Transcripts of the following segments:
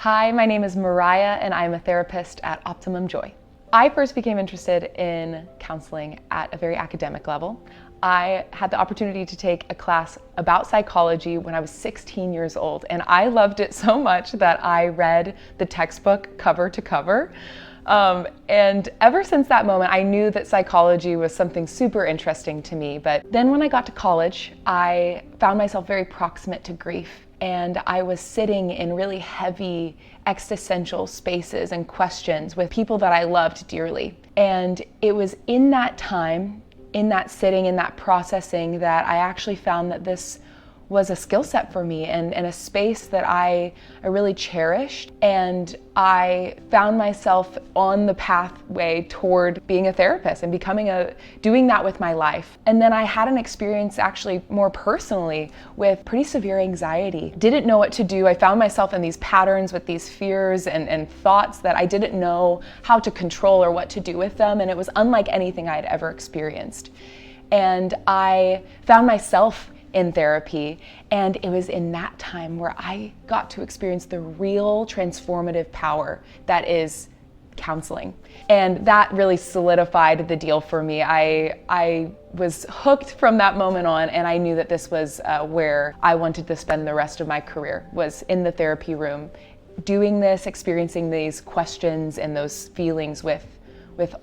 Hi, my name is Mariah and I'm a therapist at Optimum Joy. I first became interested in counseling at a very academic level. I had the opportunity to take a class about psychology when I was 16 years old, and I loved it so much that I read the textbook cover to cover. And ever since that moment, I knew that psychology was something super interesting to me. But then when I got to college, I found myself very proximate to grief. And I was sitting in really heavy existential spaces and questions with people that I loved dearly. And it was in that time, in that sitting, in that processing, that I actually found that this was a skill set for me and a space that I really cherished. And I found myself on the pathway toward being a therapist and doing that with my life. And then I had an experience actually more personally with pretty severe anxiety. Didn't know what to do. I found myself in these patterns with these fears and thoughts that I didn't know how to control or what to do with them. And it was unlike anything I had ever experienced. And I found myself in therapy, and it was in that time where I got to experience the real transformative power that is counseling. And that really solidified the deal for me. I was hooked from that moment on, and I knew that this was where I wanted to spend the rest of my career, was in the therapy room, doing this, experiencing these questions and those feelings with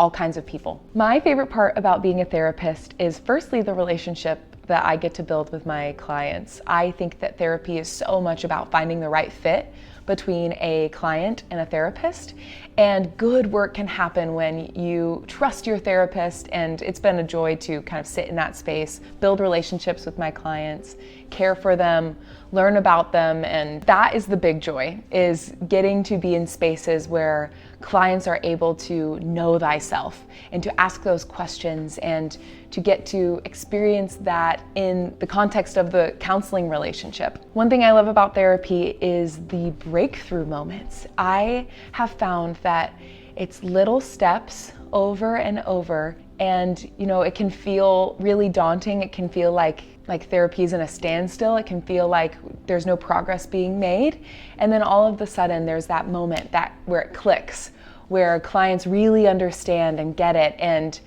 all kinds of people. My favorite part about being a therapist is firstly the relationship that I get to build with my clients. I think that therapy is so much about finding the right fit between a client and a therapist, and good work can happen when you trust your therapist. And it's been a joy to kind of sit in that space, build relationships with my clients, care for them, learn about them. And that is the big joy, is getting to be in spaces where clients are able to know thyself and to ask those questions and to get to experience that in the context of the counseling relationship. One thing I love about therapy is the breakthrough moments. I have found that it's little steps over and over, and it can feel really daunting. It can feel like therapy is in a standstill. It can feel like there's no progress being made. And then all of a sudden there's that moment where it clicks, where clients really understand and get it, and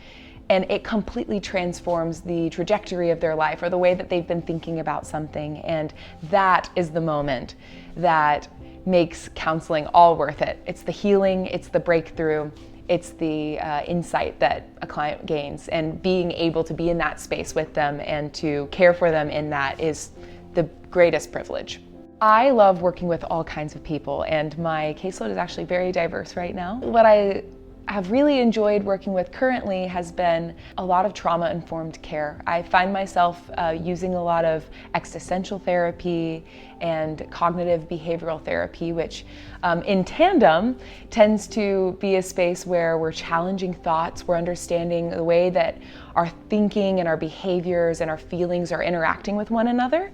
it completely transforms the trajectory of their life or the way that they've been thinking about something. And that is the moment that makes counseling all worth it. It's the healing, it's the breakthrough, it's the insight that a client gains, and being able to be in that space with them and to care for them in that is the greatest privilege. I love working with all kinds of people, and my caseload is actually very diverse right now. What I have really enjoyed working with currently has been a lot of trauma-informed care. I find myself using a lot of existential therapy and cognitive behavioral therapy, which in tandem tends to be a space where we're challenging thoughts, we're understanding the way that our thinking and our behaviors and our feelings are interacting with one another.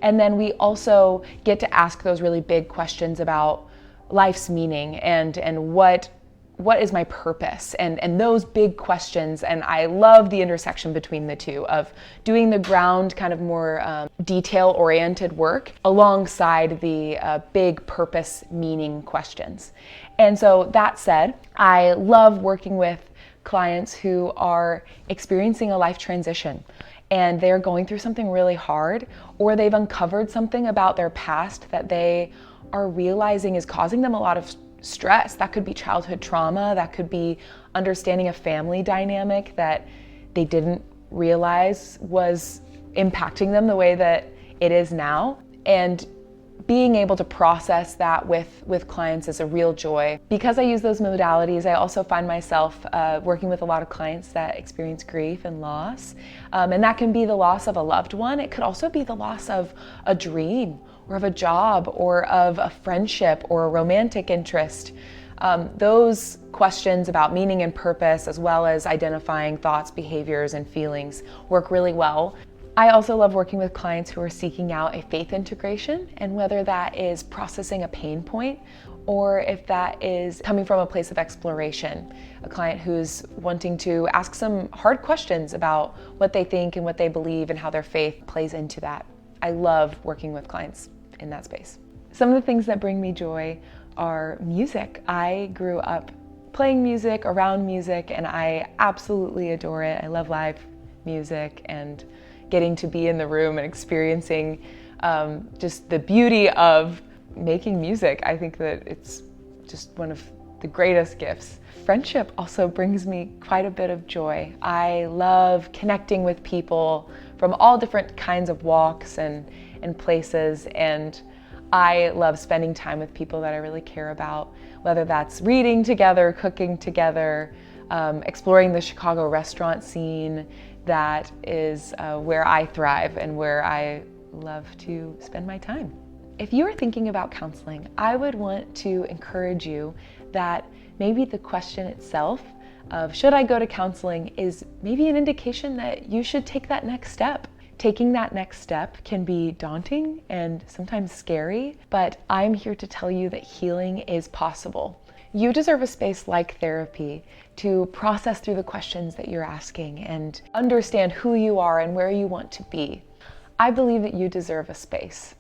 And then we also get to ask those really big questions about life's meaning and what is my purpose, and those big questions. And I love the intersection between the two of doing the ground kind of more detail-oriented work alongside the big purpose meaning questions. And so that said, I love working with clients who are experiencing a life transition and they're going through something really hard, or they've uncovered something about their past that they are realizing is causing them a lot of stress. That could be childhood trauma, that could be understanding a family dynamic that they didn't realize was impacting them the way that it is now. And being able to process that with clients is a real joy. Because I use those modalities, I also find myself working with a lot of clients that experience grief and loss. And that can be the loss of a loved one. It could also be the loss of a dream or of a job or of a friendship or a romantic interest. Those questions about meaning and purpose, as well as identifying thoughts, behaviors, and feelings, work really well. I also love working with clients who are seeking out a faith integration, and whether that is processing a pain point or if that is coming from a place of exploration. A client who's wanting to ask some hard questions about what they think and what they believe and how their faith plays into that. I love working with clients in that space. Some of the things that bring me joy are music. I grew up playing music, around music, and I absolutely adore it. I love live music and getting to be in the room and experiencing just the beauty of making music. I think that it's just one of the greatest gifts. Friendship also brings me quite a bit of joy. I love connecting with people from all different kinds of walks and places, and I love spending time with people that I really care about, whether that's reading together, cooking together, exploring the Chicago restaurant scene. That is where I thrive and where I love to spend my time. If you are thinking about counseling, I would want to encourage you that maybe the question itself of should I go to counseling is maybe an indication that you should take that next step. Taking that next step can be daunting and sometimes scary, but I'm here to tell you that healing is possible. You deserve a space like therapy to process through the questions that you're asking and understand who you are and where you want to be. I believe that you deserve a space.